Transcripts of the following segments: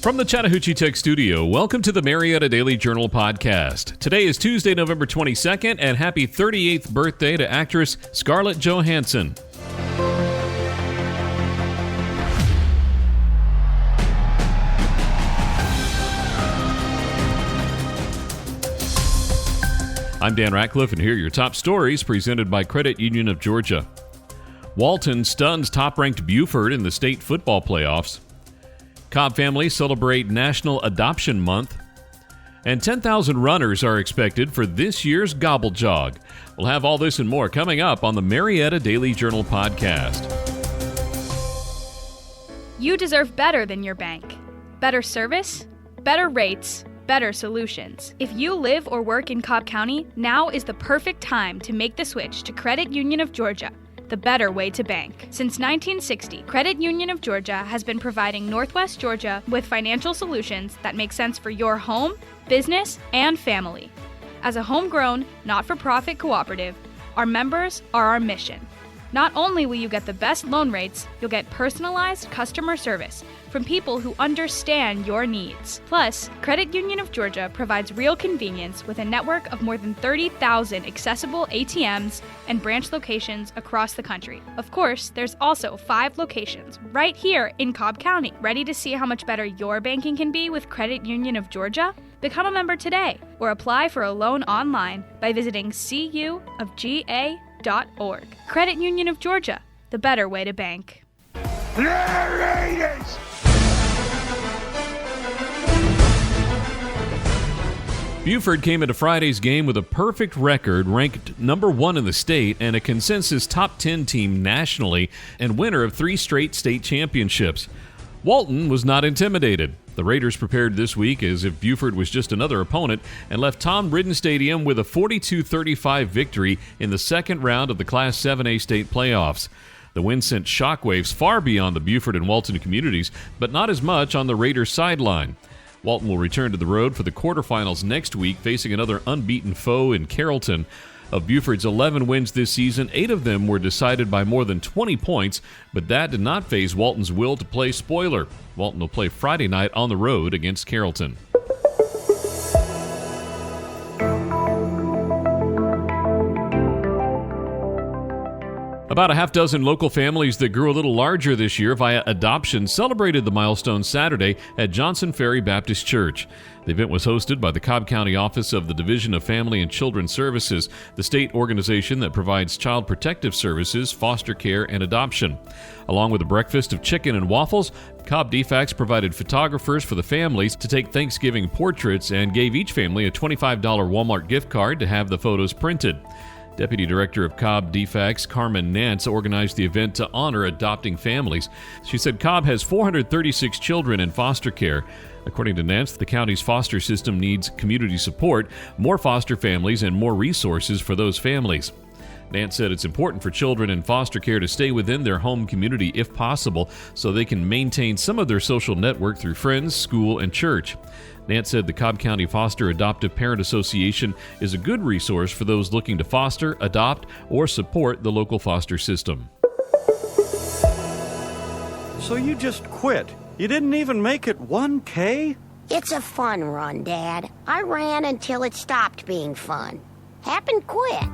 From the Chattahoochee Tech Studio, welcome to the Marietta Daily Journal Podcast. Today is Tuesday, November 22nd, and happy 38th birthday to actress Scarlett Johansson. I'm Dan Ratcliffe, and here are your top stories presented by Credit Union of Georgia. Walton stuns top-ranked Buford in the state football playoffs. Cobb families celebrate National Adoption Month. And 10,000 runners are expected for this year's Gobble Jog. We'll have all this and more coming up on the Marietta Daily Journal Podcast. You deserve better than your bank. Better service, better rates, better solutions. If you live or work in Cobb County, now is the perfect time to make the switch to Credit Union of Georgia, the better way to bank. Since 1960, Credit Union of Georgia has been providing Northwest Georgia with financial solutions that make sense for your home, business, and family. As a homegrown, not-for-profit cooperative, our members are our mission. Not only will you get the best loan rates, you'll get personalized customer service from people who understand your needs. Plus, Credit Union of Georgia provides real convenience with a network of more than 30,000 accessible ATMs and branch locations across the country. Of course, there's also 5 locations right here in Cobb County. Ready to see how much better your banking can be with Credit Union of Georgia? Become a member today or apply for a loan online by visiting cuofga.org. Credit Union of Georgia, the better way to bank. Buford came into Friday's game with a perfect record, ranked number 1 in the state and a consensus top 10 team nationally and winner of 3 straight state championships. Walton was not intimidated. The Raiders prepared this week as if Buford was just another opponent and left Tom Riden Stadium with a 42-35 victory in the second round of the Class AAAAAA state playoffs. The win sent shockwaves far beyond the Buford and Walton communities, but not as much on the Raiders' sideline. Walton will return to the road for the quarterfinals next week, facing another unbeaten foe in Carrollton. Of Buford's 11 wins this season, 8 of them were decided by more than 20 points, but that did not faze Walton's will to play spoiler. Walton will play Friday night on the road against Carrollton. About a half dozen local families that grew a little larger this year via adoption celebrated the milestone Saturday at Johnson Ferry Baptist Church. The event was hosted by the Cobb County Office of the Division of Family and Children's Services, the state organization that provides child protective services, foster care, and adoption. Along with a breakfast of chicken and waffles, Cobb DFACS provided photographers for the families to take Thanksgiving portraits and gave each family a $25 Walmart gift card to have the photos printed. Deputy Director of Cobb DFACS, Carmen Nance, organized the event to honor adopting families. She said Cobb has 436 children in foster care. According to Nance, the county's foster system needs community support, more foster families, and more resources for those families. Nance said it's important for children in foster care to stay within their home community if possible so they can maintain some of their social network through friends, school, and church. Nance said the Cobb County Foster Adoptive Parent Association is a good resource for those looking to foster, adopt, or support the local foster system. So you just quit? You didn't even make it 1K? It's a fun run, Dad. I ran until it stopped being fun. Happened quick.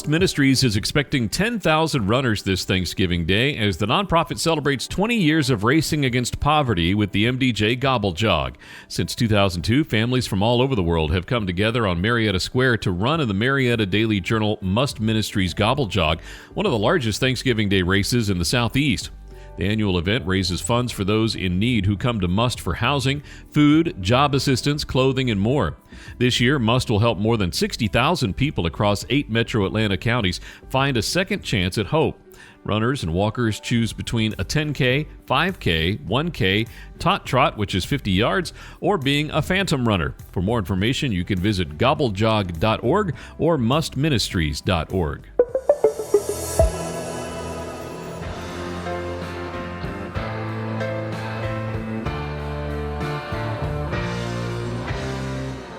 Ministries is expecting 10,000 runners this Thanksgiving Day as the nonprofit celebrates 20 years of racing against poverty with the MDJ Gobble Jog. Since 2002, families from all over the world have come together on Marietta Square to run in the Marietta Daily Journal Ministries Gobble Jog, one of the largest Thanksgiving Day races in the Southeast. The annual event raises funds for those in need who come to Must for housing, food, job assistance, clothing, and more. This year, Must will help more than 60,000 people across 8 metro Atlanta counties find a second chance at hope. Runners and walkers choose between a 10K, 5K, 1K, Tot Trot, which is 50 yards, or being a phantom runner. For more information, you can visit gobblejog.org or mustministries.org.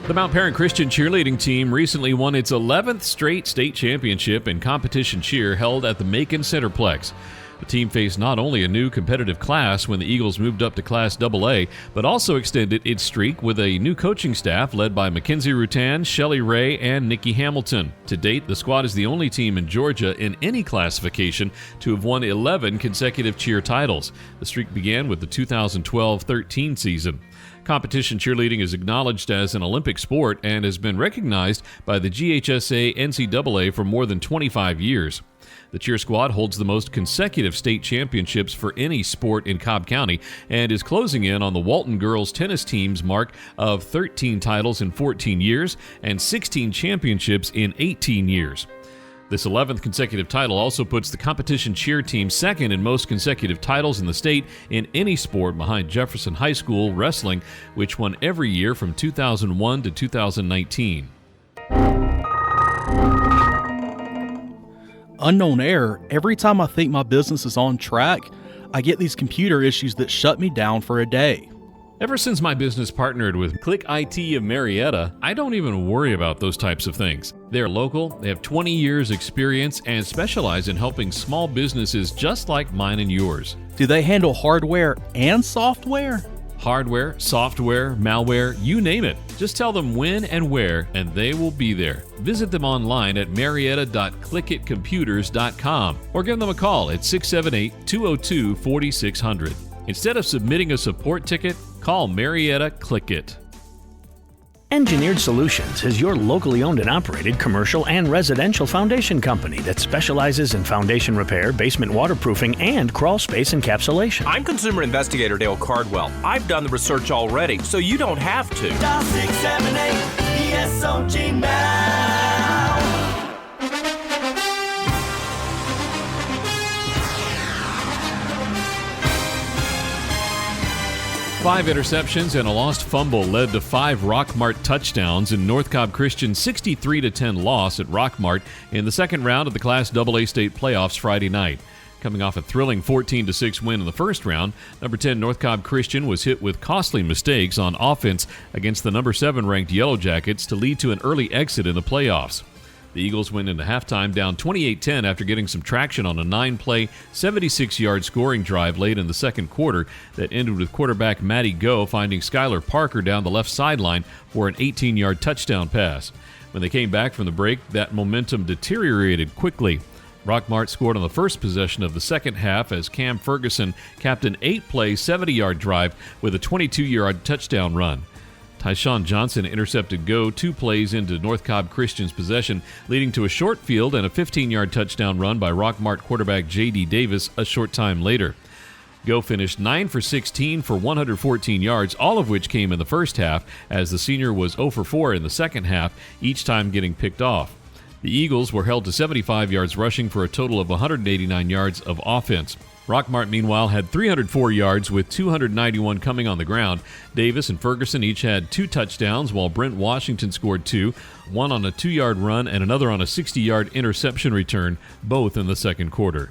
The Mount Parent Christian cheerleading team recently won its 11th straight state championship in competition cheer held at the Macon Centerplex. The team faced not only a new competitive class when the Eagles moved up to Class AAA, but also extended its streak with a new coaching staff led by Mackenzie Rutan, Shelley Ray, and Nikki Hamilton. To date, the squad is the only team in Georgia in any classification to have won 11 consecutive cheer titles. The streak began with the 2012-13 season. Competition cheerleading is acknowledged as an Olympic sport and has been recognized by the GHSA NCAA for more than 25 years. The cheer squad holds the most consecutive state championships for any sport in Cobb County and is closing in on the Walton girls tennis team's mark of 13 titles in 14 years and 16 championships in 18 years. This 11th consecutive title also puts the competition cheer team second in most consecutive titles in the state in any sport behind Jefferson High School wrestling, which won every year from 2001 to 2019. Unknown error. Every time I think my business is on track, I get these computer issues that shut me down for a day. Ever since my business partnered with Click IT of Marietta, I don't even worry about those types of things. They're local, they have 20 years experience, and specialize in helping small businesses just like mine and yours. Do they handle hardware and software? Hardware, software, malware, you name it. Just tell them when and where, and they will be there. Visit them online at marietta.clickitcomputers.com or give them a call at 678-202-4600. Instead of submitting a support ticket, call Marietta Click-It. Engineered Solutions is your locally owned and operated commercial and residential foundation company that specializes in foundation repair, basement waterproofing, and crawl space encapsulation. I'm consumer investigator Dale Cardwell. I've done the research already, so you don't have to. Dial 678-ESOG now. 5 interceptions and a lost fumble led to 5 Rockmart touchdowns in North Cobb Christian's 63-10 loss at Rockmart in the second round of the Class AA state playoffs Friday night. Coming off a thrilling 14-6 win in the first round, number 10 North Cobb Christian was hit with costly mistakes on offense against the number 7 ranked Yellow Jackets to lead to an early exit in the playoffs. The Eagles went into halftime down 28-10 after getting some traction on a 9-play, 76-yard scoring drive late in the second quarter that ended with quarterback Matty Go finding Skylar Parker down the left sideline for an 18-yard touchdown pass. When they came back from the break, that momentum deteriorated quickly. Rockmart scored on the first possession of the second half as Cam Ferguson capped an 8-play, 70-yard drive with a 22-yard touchdown run. Tyshawn Johnson intercepted Go 2 plays into North Cobb Christian's possession, leading to a short field and a 15-yard touchdown run by Rockmart quarterback J.D. Davis a short time later. Go finished 9 for 16 for 114 yards, all of which came in the first half, as the senior was 0 for 4 in the second half, each time getting picked off. The Eagles were held to 75 yards rushing for a total of 189 yards of offense. Rockmart, meanwhile, had 304 yards with 291 coming on the ground. Davis and Ferguson each had 2 touchdowns, while Brent Washington scored 2, one on a 2-yard run and another on a 60-yard interception return, both in the second quarter.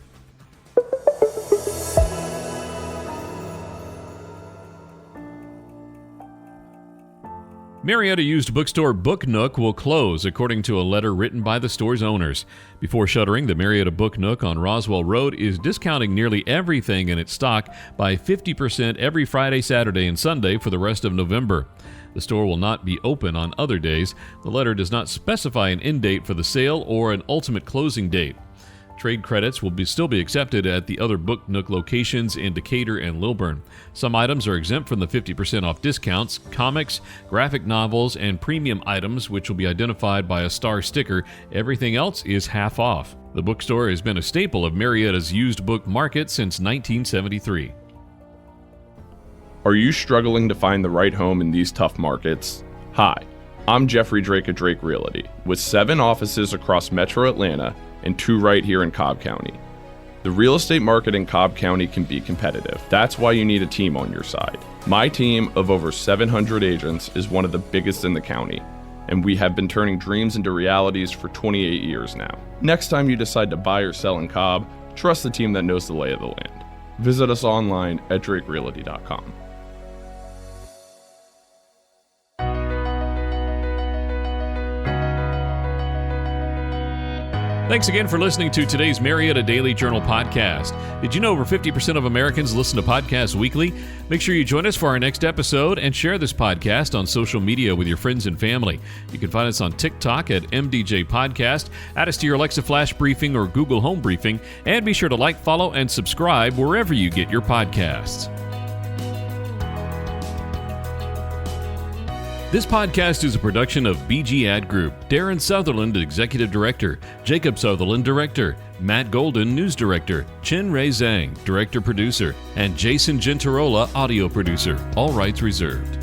Marietta used bookstore Book Nook will close, according to a letter written by the store's owners. Before shuttering, the Marietta Book Nook on Roswell Road is discounting nearly everything in its stock by 50% every Friday, Saturday, and Sunday for the rest of November. The store will not be open on other days. The letter does not specify an end date for the sale or an ultimate closing date. Trade credits will still be accepted at the other Book Nook locations in Decatur and Lilburn. Some items are exempt from the 50% off discounts: comics, graphic novels, and premium items, which will be identified by a star sticker. Everything else is half off. The bookstore has been a staple of Marietta's used book market since 1973. Are you struggling to find the right home in these tough markets? Hi, I'm Jeffrey Drake of Drake Realty, with 7 offices across Metro Atlanta and 2 right here in Cobb County. The real estate market in Cobb County can be competitive. That's why you need a team on your side. My team of over 700 agents is one of the biggest in the county, and we have been turning dreams into realities for 28 years now. Next time you decide to buy or sell in Cobb, trust the team that knows the lay of the land. Visit us online at drakerealty.com. Thanks again for listening to today's Marietta Daily Journal Podcast. Did you know over 50% of Americans listen to podcasts weekly? Make sure you join us for our next episode and share this podcast on social media with your friends and family. You can find us on TikTok at MDJ Podcast, add us to your Alexa Flash Briefing or Google Home Briefing, and be sure to like, follow, and subscribe wherever you get your podcasts. This podcast is a production of BG Ad Group. Darren Sutherland, Executive Director. Jacob Sutherland, Director. Matt Golden, News Director. Chen Ray Zhang, Director Producer. And Jason Gentarola, Audio Producer. All rights reserved.